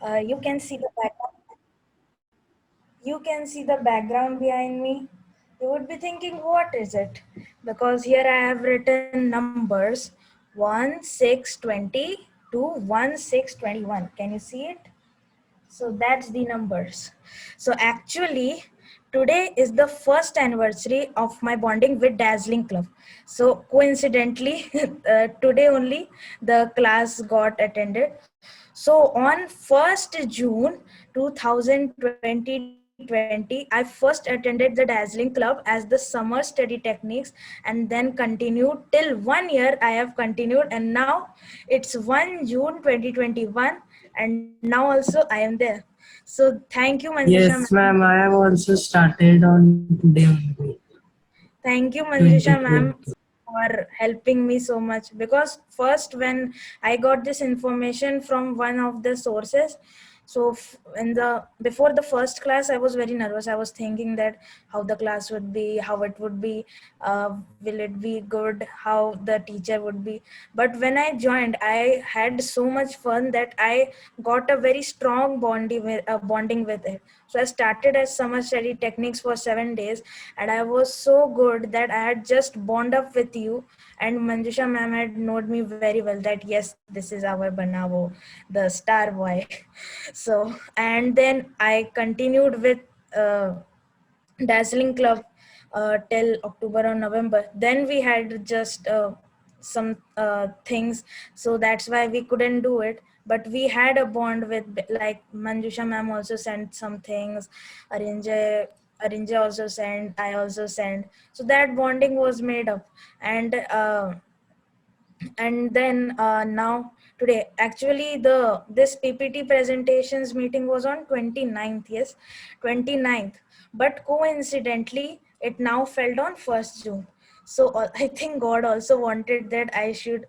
You can see the background. You can see the background behind me. You would be thinking, what is it? Because here I have written numbers 1620 to 1621. Can you see it? So that's the numbers. So actually, today is the first anniversary of my bonding with Dazzling Club. So coincidentally, today only the class got attended. So on 1st June 2020, I first attended the Dazzling Club as the summer study techniques, and then continued till 1 year. I have continued, and now it's 1 June 2021, and now also I am there. So thank you, Manjusha Yes, ma'am. ma'am. I have also started on today only, Thank you, Manjusha ma'am, 2020. for helping me so much. Because first, when I got this information from one of the sources, so in the before the first class, I was very nervous. I was thinking that how the class would be, how it would be, will it be good, how the teacher would be. But when I joined, I had so much fun that I got a very strong bonding with it. So I started as summer study techniques for 7 days, and I was so good that I had just bond up with you. And Manjusha ma'am had known me very well that yes, this is our Banavo, the star boy. So and then I continued with uh, Dazzling Club till October or November. Then we had just some things, so that's why we couldn't do it. But we had a bond with, like Manjusha ma'am also sent some things, Arinjay. Arinjay also sent, I also sent. So that bonding was made up, and then now today actually the this PPT presentations meeting was on 29th. Yes, 29th, but coincidentally it now fell on 1st June. So I think God also wanted that I should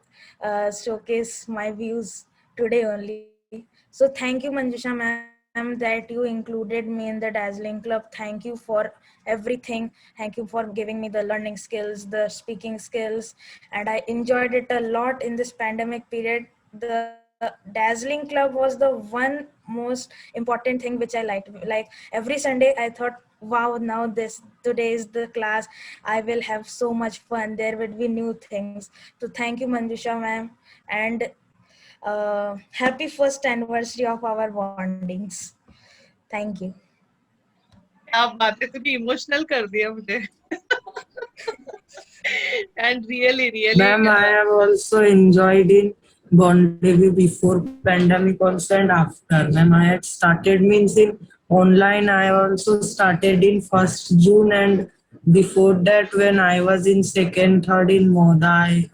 showcase my views today only. So thank you, Manjusha ma'am, that you included me in the Dazzling Club. Thank you for everything. Thank you for giving me the learning skills, the speaking skills, and I enjoyed it a lot in this pandemic period. The Dazzling Club was the one most important thing which I liked. Like every Sunday I thought, wow, now today is the class, I will have so much fun, there would be new things. So thank you, Manjusha ma'am, and happy first anniversary of our bondings. Thank you. क्या बात है, तूने emotional कर दिया मुझे. And really, really, Ma'am, I have also enjoyed in Bondevi before pandemic also and after. Ma'am, I had started means in online. I also started in 1st June, and before that when I was in second, third in Moda,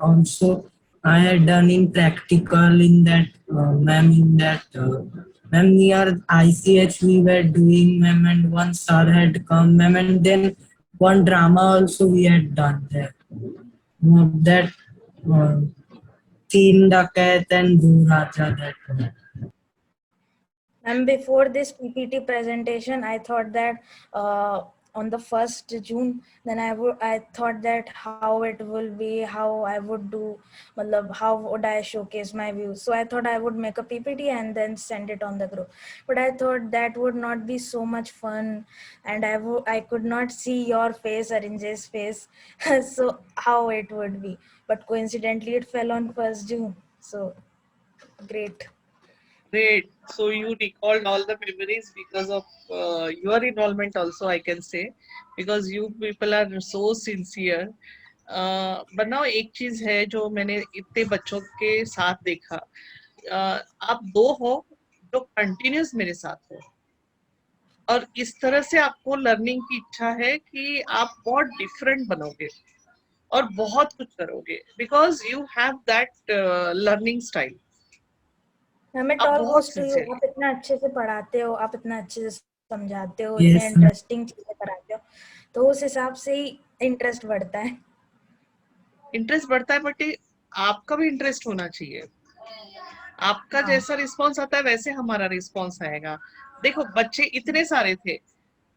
I had done in practical in that ma'am in that ma'am near ICH we were doing, ma'am, and one sir had come, ma'am, and then one drama also we had done there. That uh, Teen Dakat and Do Raja. That And before this PPT presentation, I thought that on the 1st June, then I thought that how it will be, how I would do, matlab, how would I showcase my views. So I thought I would make a PPT and then send it on the group. But I thought that would not be so much fun, and I could not see your face, Arinjay's face. So how it would be. But coincidentally, it fell on 1st June. So great. great. So you recalled all the memories because of your involvement also, I can say, because you people are so sincere. but now एक चीज है जो मैंने इतने बच्चों के साथ देखा. आप दो हो जो कंटिन्यूस मेरे साथ हो, और इस तरह से आपको लर्निंग की इच्छा है कि आप बहुत डिफरेंट बनोगे और बहुत कुछ करोगे, because you have that learning style. Ma'am, it आप ऑल बहुत गोज टू यू। सिंसियर. आप इतना अच्छे से पढ़ाते हो, आप इतना अच्छे से समझाते हो, इतने yes, ma'am. इंटरेस्टिंग चीजें कराते हो, तो उस हिसाब से ही इंटरेस्ट बढ़ता है। इंटरेस्ट बढ़ता है, बट आपका भी इंटरेस्ट होना चाहिए. आपका हाँ, जैसा रिस्पॉन्स आता है वैसे हमारा रिस्पॉन्स आएगा. देखो बच्चे इतने सारे थे,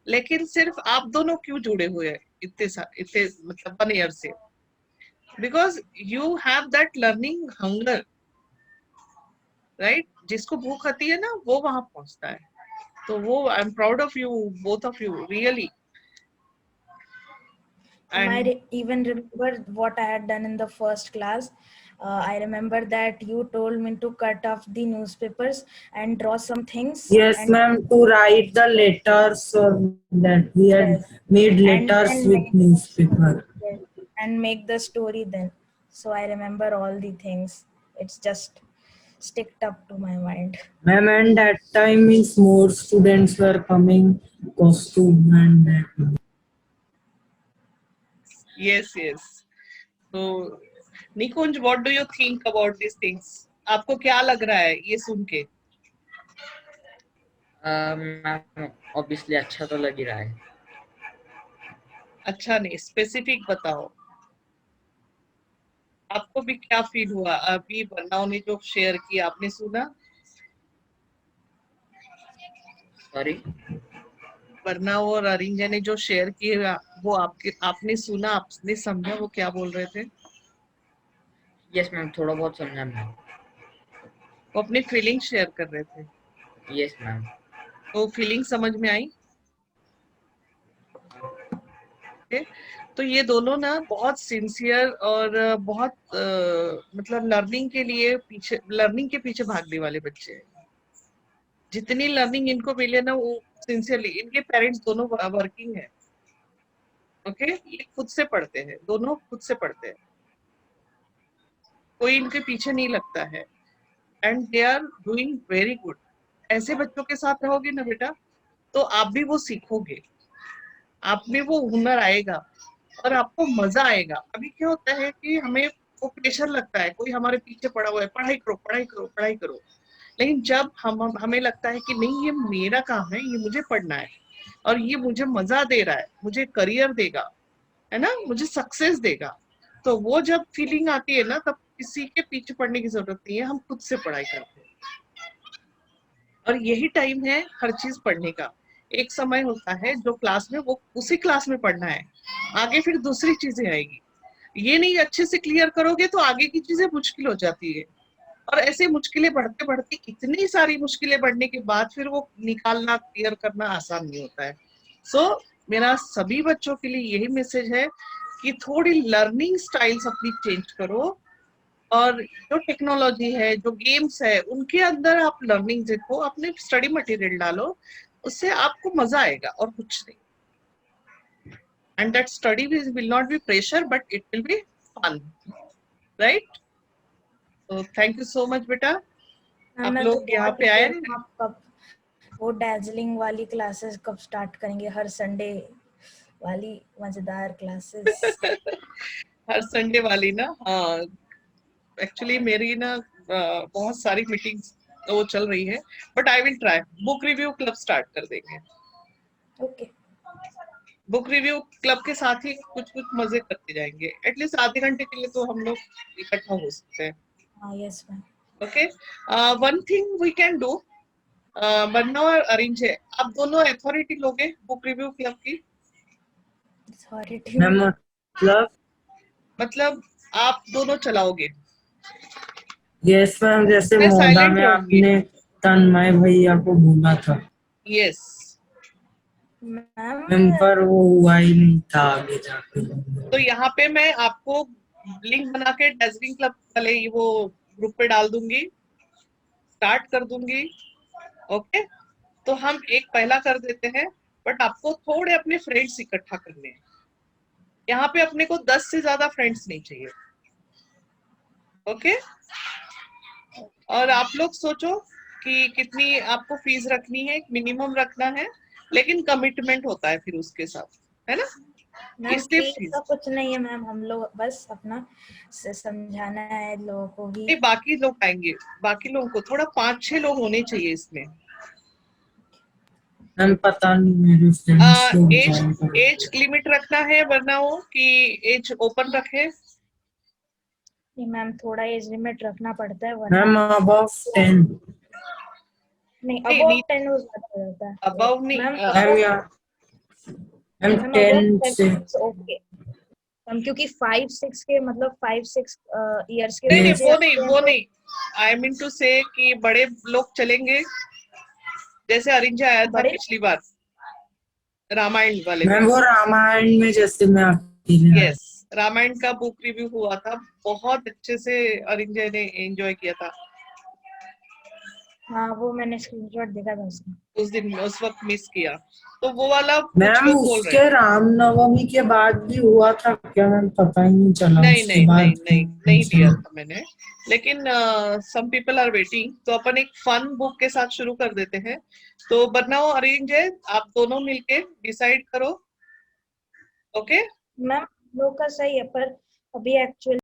लेकिन सिर्फ आप दोनों क्यों जुड़े हुए हैं इतने मतलब 1 ईयर से? Because you have that learning hunger, right? जिसको भूख आती है ना वो वहां पहुंचता है. तो वो I am proud of you, both of you, really. And Even remember what I had done in the first class. I remember that you told me to cut off the newspapers and draw some things. Yes, And ma'am, to write the letters that we had yes, made and letters then with newspaper. yes, and make the story then. So I remember all the things. It's just sticked up to my mind. Ma'am, and that time means more students were coming, costume and that. yes, yes. So Nikunj, what do you think about these things? आपको क्या लग रहा है ये सुन के? Ma'am obviously अच्छा तो लग ही रहा है. अच्छा नहीं, स्पेसिफिक बताओ. आपको भी क्या फील हुआ अभी बन्नाव ने जो शेयर किया, आपने सुना? सॉरी. बन्नाव और अरिंजा ने जो शेयर किए वो आपने सुना, आपने समझा वो क्या बोल रहे थे? यस मैम, थोड़ा बहुत समझा मैम. वो अपनी फीलिंग शेयर कर रहे थे. Yes ma'am. तो फीलिंग समझ में आई? Okay? तो ये दोनों ना बहुत सिंसियर और बहुत मतलब लर्निंग के पीछे भागने वाले बच्चे हैं. जितनी लर्निंग इनको मिले ना वो सिंसियरली, इनके पेरेंट्स दोनों वर्किंग है. ओके, ये खुद से पढ़ते हैं, दोनों खुद से पढ़ते हैं, कोई इनके पीछे नहीं लगता है. And they are doing very good. ऐसे बच्चों के साथ रहोगे ना बेटा तो आप भी वो सीखोगे, आप में वो हुनर आएगा और आपको मजा आएगा. अभी क्या होता है कि हमें वो प्रेशर लगता है, कोई हमारे पीछे पड़ा हुआ है, पढ़ाई करो पढ़ाई करो पढ़ाई करो. लेकिन जब हमें लगता है कि नहीं ये मेरा काम है, ये मुझे पढ़ना है और ये मुझे मजा दे रहा है, मुझे करियर देगा, है ना, मुझे सक्सेस देगा, तो वो जब फीलिंग आती है ना तब किसी के पीछे पढ़ने की जरूरत नहीं है, हम खुद से पढ़ाई करते हैं. और यही टाइम है हर चीज पढ़ने का. एक समय होता है जो क्लास में वो उसी क्लास में पढ़ना है, आगे फिर दूसरी चीजें आएगी. ये नहीं अच्छे से क्लियर करोगे तो आगे की चीजें मुश्किल हो जाती है. और ऐसे मुश्किलें बढ़ते बढ़ते इतनी सारी मुश्किलें बढ़ने के बाद फिर वो निकालना क्लियर करना आसान नहीं होता है. सो मेरा सभी बच्चों के लिए यही मैसेज है कि थोड़ी लर्निंग स्टाइल्स अपनी चेंज करो और जो टेक्नोलॉजी है, जो गेम्स है, उनके अंदर आप लर्निंग देखो, अपने स्टडी मटेरियल डालो, उससे आपको मजा आएगा और कुछ नहीं. And that study will not be pressure but it will be fun, right? तो थैंक यू सो मच बेटा, आप मैं लोग तो यहाँ बहुत पे आए. eager हूँ, आप कब वो डैजलिंग वाली क्लासेस कब स्टार्ट करेंगे? हर संडे वाली मजेदार क्लासेस. हर संडे वाली ना? हाँ, एक्चुअली मेरी ना बहुत सारी मीटिंग्स वो चल रही है, but I will try. Book review club start कर देंगे. ओके. बुक रिव्यू क्लब के साथ ही कुछ कुछ मजे करते जाएंगे. एटलीस्ट आधे घंटे के लिए तो हम लोग इकट्ठा हो सकते हैं. हाँ, yes ma'am. Okay, one thing we can do, बन्ना और अरिंज है, आप दोनों अथॉरिटी लोगे बुक रिव्यू क्लब की. अथॉरिटी मैम मतलब आप दोनों चलाओगे? यस मैम, जैसे मैं मोदा silent में रहूंगी. आपने तन्मय भैया को बोला था यस. मैम. मैम, पर वो हुआ ही नहीं था आगे जाके. तो यहाँ पे मैं आपको लिंक बना के डैजलिंग क्लब वाले वो ग्रुप पे डाल दूंगी, स्टार्ट कर दूंगी. ओके, तो हम एक पहला कर देते हैं, बट आपको थोड़े अपने फ्रेंड्स इकट्ठा करने हैं. यहाँ पे अपने को 10 से ज्यादा फ्रेंड्स नहीं चाहिए. ओके, और आप लोग सोचो कि कितनी आपको फीस रखनी है, मिनिमम रखना है, लेकिन कमिटमेंट होता है फिर उसके साथ, है ना? मैम इसलिए फीस फीस का कुछ नहीं है मैम, हम लोग बस अपना समझाना है लोगों को भी. नहीं, बाकी लोग आएंगे, बाकी लोगों को थोड़ा 5-6 लोग होने चाहिए इसमें. मैम पता नहीं मेरे फ्रेंड्स लोग ज्वाइन कर. एज लिमिट रखना है वरना वो कि एज ओपन रखे. नहीं मैम, थोड़ा एज लिमिट रखना पड़ता है वरना. Ma'am above 10. नहीं, नहीं, अबव नहीं, 10 हो जाता है. above नहीं, मैम मैम या मैम मैम 10 से. ओके. हम क्योंकि 5-6 के मतलब 5-6 इयर्स के नहीं नहीं बच्चे वो आते नहीं हैं वो तो नहीं आई मीन टू से कि बड़े लोग चलेंगे, जैसे अरिंजा आया था बड़े पिछली बार रामायण वाले में। मैम वो रामायण में जैसे मैं अकेले आया। यस, रामायण का बुक रिव्यू हुआ था, बहुत अच्छे से अरिंजा ने एंजॉय किया था। हाँ, वो मैंने स्क्रीनशॉट देखा था उसका। उस दिन उस वक्त मिस किया, तो वो वाला कुछ मैम लोग बोल रहे उसके हैं। रामनवमी के बाद भी हुआ था क्या मैम, पता ही नहीं चला नहीं उसके नहीं नहीं बाद नहीं नहीं लिया चला। था मैंने, लेकिन सम पीपल आर वेटिंग, तो अपन एक फन बुक के साथ शुरू कर देते हैं। तो बनाओ अरेंज है, आप दोनों मिलके डिसाइड करो। ओके मैम लोग का सही है, पर अभी एक्चुअली